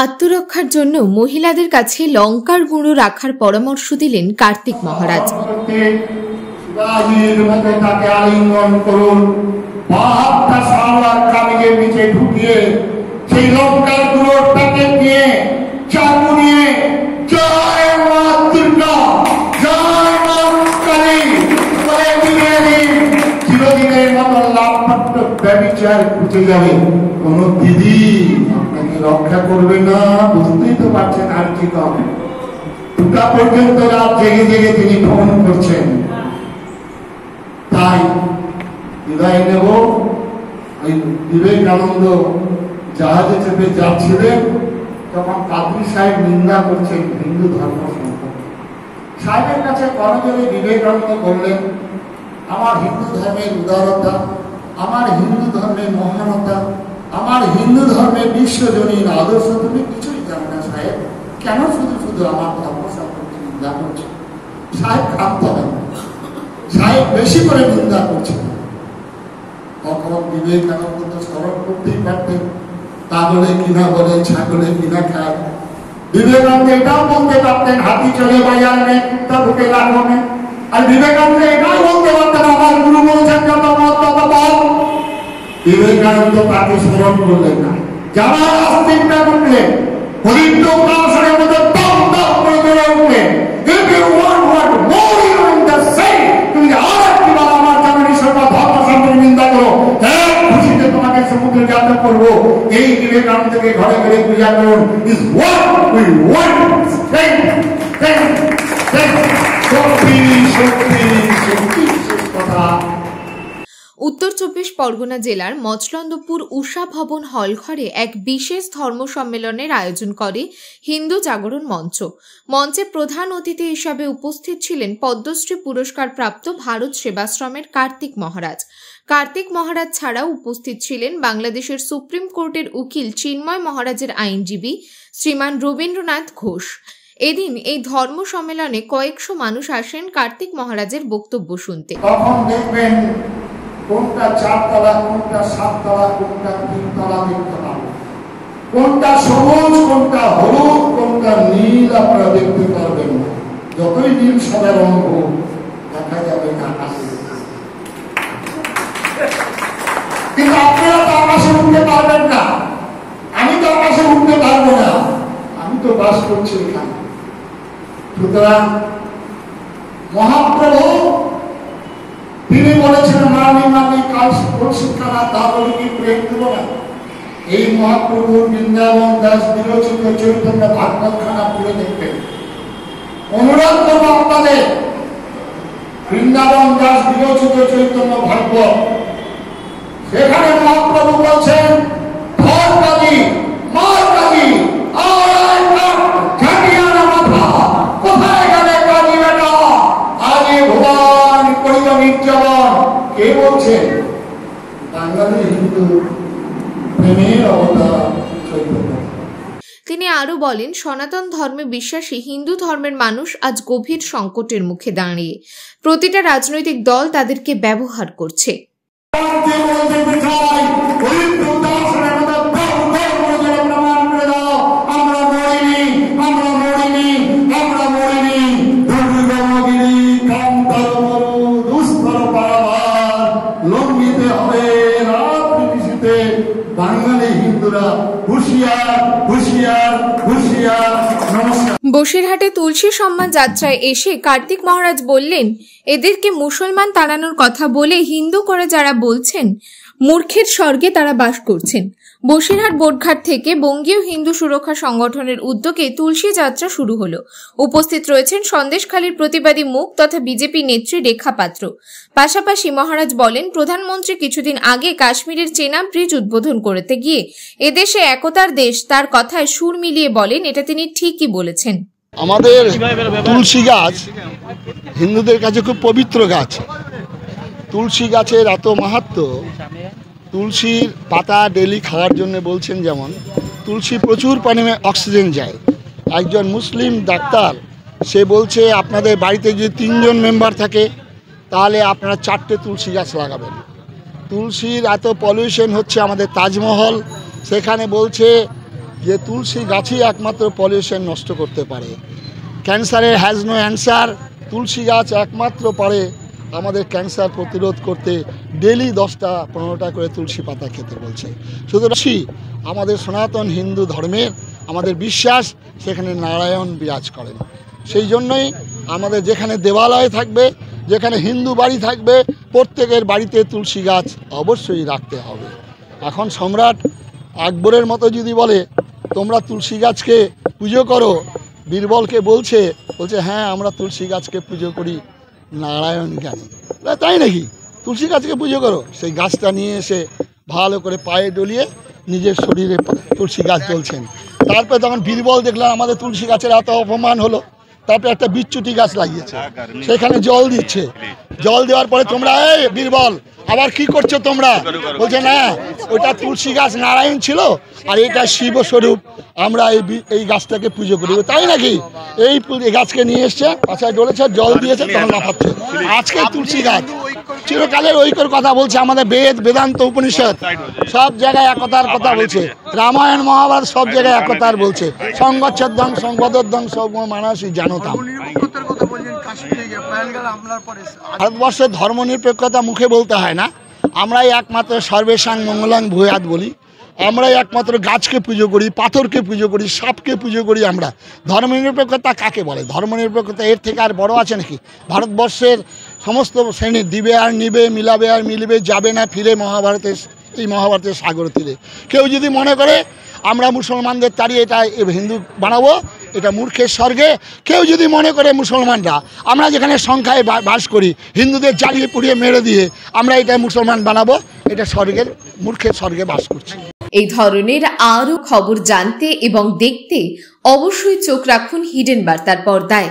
আত্মরক্ষার জন্য মহিলাদের কাছে লঙ্কার গুঁড়ো রাখার পরামর্শ দিলেন কার্তিক মহারাজ। আলিঙ্গন করুন, হাতটা সামলার কামিজের নিচে ঢুকিয়ে সেই লঙ্কার গুঁড়োর প্যাকেট নিয়ে চাকু নিয়ে জয় মা দুর্গা, জয় মা কালী চিরদিনের মতো লাভপাত্র ব্যবচার খুঁজে যাবে। কোন দিদি আপনাকে রক্ষা করবে না, বুঝতেই তো পারছেন। আর কি কবে 2টা পর্যন্ত রাত জেগে জেগে তিনি ফোন করছেন। তাই বিদায় নেব। ওই বিবেকানন্দ জাহাজে চেপে যাচ্ছিলেন, তখন কাদরি সাহেব নিন্দা করছেন হিন্দু ধর্ম সম্পর্কে। সাহেবের কাছে করজোড়ে বিবেকানন্দ বললেন, আমার হিন্দু ধর্মের উদারতা, আমার হিন্দু ধর্মের মহানতা, আমার হিন্দু ধর্মের বিশ্বজনীন আদর্শ তুমি কিছুই জানো না সাহেব, কেন শুধু শুধু আমার ধর্ম সম্পর্কে নিন্দা করছো? সাহেব ক্ষান্ত হন, সাহেব বেশি করে নিন্দা করছেন। তখন বিবেকানন্দ তো স্মরণ করতেই পারতেন, পাগলে কিনা বলে ছাগলে কিনা খায়। বিবেকানন্দ এটাও বলতে পারতেন, হাতি চলে বাজার নেই, কুত্তা ঢুকে লাগো নেই। আর বিবেকানন্দ এটাও বলতে পারতেন, আমার গুরু বলছেন যত মত তত বল। বিবেকানন্দ তাকে স্মরণ করলেন না। যারা আস্তিকটা করলেন, হরিদ্র উপাসনের মধ্যে দম দম করে ধরে উঠলেন। If you want what more you in the same, তুমি আর একটি বার আমার জননী সর্ব ধর্ম সম্পর্কে নিন্দা করো, এক খুশিতে তোমাকে সমুদ্রে যাত্রা করবো। এই বিবেকানন্দকে ঘরে ঘরে পূজা করুন। Is what we want. Strength, strength, strength. শক্তি, শক্তি, শক্তি, শেষ কথা। উত্তর 24 পরগনা জেলার মচলন্দপুর উষা ভবন হলঘরে এক বিশেষ ধর্ম সম্মেলনের আয়োজন করে হিন্দু জাগরণ মঞ্চ। মঞ্চে প্রধান অতিথি হিসাবে উপস্থিত ছিলেন পদ্মশ্রী পুরস্কার প্রাপ্ত ভারত সেবাশ্রমের কার্তিক মহারাজ। কার্তিক মহারাজ ছাড়াও উপস্থিত ছিলেন বাংলাদেশের সুপ্রিম কোর্টের উকিল চিন্ময় মহারাজের আইনজীবী শ্রীমান রবীন্দ্রনাথ ঘোষ। এদিন এই ধর্ম সম্মেলনে কয়েকশো মানুষ আসেন কার্তিক মহারাজের বক্তব্য শুনতে। কোনটা 4 তলা, কোনটা 7 তলা, কোনটা 3 তলা দেখতে পাবেন, কোনটা সবুজ, কোনটা হলুদ, কোনটা নীল আপনারা দেখতে পারবেন না। যতই নীল সাদা রঙ হোক, দেখা যাবে না আকাশে। কিন্তু আপনারা তো আকাশে উঠতে পারবেন না, আমি তো আকাশে উঠতে পারবো না, আমি তো বাস করছি এখানে। সুতরাং মহাপ্রভু তিনি বলেছেন, মানি মানি কাল শিক্ষা না তা বলে কি প্রেম দেব না। এই মহাপ্রভুর বৃন্দাবন দাস বিরচিত চৈতন্য ভাগবতখানা পড়ে দেখবেন। অনুরোধ করবো আপনাদের, বৃন্দাবন দাস বিরচিত চৈতন্য ভাগবত, সেখানে মহাপ্রভু বলছেন, ধর কাজী, মার কাজী, কোথায় গেলে কাজী বেটা, আজ ভগবান করিল নির্যাতন। কে বলছেন? বাঙালি হিন্দু প্রেমের অবতার চৈতন্য। তিনি আরো বলেন, সনাতন ধর্মে বিশ্বাসী হিন্দু ধর্মের মানুষ আজ গভীর সংকটের মুখে দাঁড়িয়ে প্রতিটা রাজনৈতিক দল তাদেরকে ব্যবহার করছে। বসিরহাটে তুলসী সম্মান যাত্রায় এসে কার্তিক মহারাজ বললেন, এদেরকে মুসলমান তাড়ানোর কথা বলে হিন্দু করে যারা বলছেন, মূর্খের স্বর্গে তারা বাস করছেন। বসিরহাট বোটঘাট থেকে বঙ্গীয় হিন্দু সুরক্ষা সংগঠনের উদ্যোগে তুলসী যাত্রা শুরু হলো। উপস্থিত রয়েছেন সন্দেশখালীর প্রতিবাদী মুখ তথা বিজেপি নেত্রী রেখা পাত্র। পাশাপাশি মহারাজ বলেন, প্রধানমন্ত্রী কিছুদিন আগে কাশ্মীরের চেনা ব্রিজ উদ্বোধন করতে গিয়ে এদেশে একতার দেশ তার কথায় সুর মিলিয়ে বলেন, এটা তিনি ঠিকই বলেছেন। আমাদের তুলসী গাছ হিন্দুদের কাছে খুব পবিত্র গাছ। তুলসী গাছের এত মাহাত্ম্য, তুলসীর পাতা ডেলি খাওয়ার জন্য বলছেন, যেমন তুলসী প্রচুর পরিমাণে অক্সিজেন যায়। একজন মুসলিম ডাক্তার সে বলছে, আপনাদের বাড়িতে যদি 3 জন মেম্বার থাকে তাহলে আপনারা 4টে তুলসী গাছ লাগাবেন। তুলসীর এত পলিউশন হচ্ছে, আমাদের তাজমহল সেখানে বলছে যে তুলসী গাছই একমাত্র পলিউশন নষ্ট করতে পারে। ক্যান্সারের হ্যাজ নো অ্যান্সার, তুলসী গাছ একমাত্র পারে আমাদের ক্যান্সার প্রতিরোধ করতে। ডেলি 10-15টা করে তুলসী পাতা খেতে বলছে। সুতরাং আমাদের সনাতন হিন্দু ধর্মের আমাদের বিশ্বাস সেখানে নারায়ণ বিরাজ করেন। সেই জন্যই আমাদের যেখানে দেবালয় থাকবে, যেখানে হিন্দু বাড়ি থাকবে, প্রত্যেকের বাড়িতে তুলসী গাছ অবশ্যই রাখতে হবে। এখন সম্রাট আকবরের মতো যদি বলে তোমরা তুলসী গাছকে পুজো করো, বীরবলকে বলছে হ্যাঁ আমরা তুলসী গাছকে পুজো করি নারায়ণ জ্ঞানে, তাই নাকি? তুলসী গাছকে পুজো করো, সেই গাছটা নিয়ে এসে ভালো করে পায়ে ডলিয়ে নিজের শরীরে তুলসী গাছ জ্বলছেন। তারপরে তখন বীরবল দেখলাম আমাদের তুলসী গাছের এত অপমান হলো, তারপরে একটা বিচ্যুতি গাছ লাগিয়েছে, সেখানে জল দিচ্ছে। জল দেওয়ার পরে তোমরা এই বীরবল আবার কি করছো তোমরা? বলছে না ওটা তুলসী গাছ নারায়ণ ছিল আর এটা শিবস্বরূপ, আমরা এই গাছটাকে পুজো করি, তাই নাকি? এই গাছকে নিয়ে এসছে, পাশায় ডলেছে, জল দিয়েছে, তখন লাফাচ্ছে। আজকে তুলসী গাছ চিরকালের ঐক্যর কথা বলছে। আমাদের বেদ, বেদান্ত, উপনিষদ সব জায়গায় একতার কথা বলছে। রামায়ণ, মহাভারত সব জায়গায় একতার বলছে। সংগচ্ছদ্দং সংবদদ্দং সব মানসী জানতাম। ভারতবর্ষের ধর্মনিরপেক্ষতা মুখে বলতে হয় না, আমরাই একমাত্র সর্বেশাং মঙ্গলাং ভূয়াৎ বলি। আমরাই একমাত্র গাছকে পুজো করি, পাথরকে পুজো করি, সাপকে পুজো করি। আমরা ধর্মনিরপেক্ষতা কাকে বলে? ধর্মনিরপেক্ষতা এর থেকে আর বড় আছে নাকি? ভারতবর্ষের সমস্ত শ্রেণীর দিবে আর নিবে, মিলাবে আর মিলবে, যাবে না ফিরে এই মহাভারতের সাগর তীরে। কেউ যদি মনে করে আমরা মুসলমানদের তাড়িয়ে এটা হিন্দু বানাবো, এটা মূর্খের স্বর্গে। কেউ যদি মনে করে মুসলমানরা আমরা যেখানে সংখ্যায় বাস করি, হিন্দুদের জ্বালিয়ে পুড়িয়ে মেরে দিয়ে আমরা এটা মুসলমান বানাবো, এটা স্বর্গের মূর্খের স্বর্গে বাস করছে। এই ধরনের আরও খবর জানতে এবং দেখতে অবশ্যই চোখ রাখুন হিডেন বার্তার পর্দায়।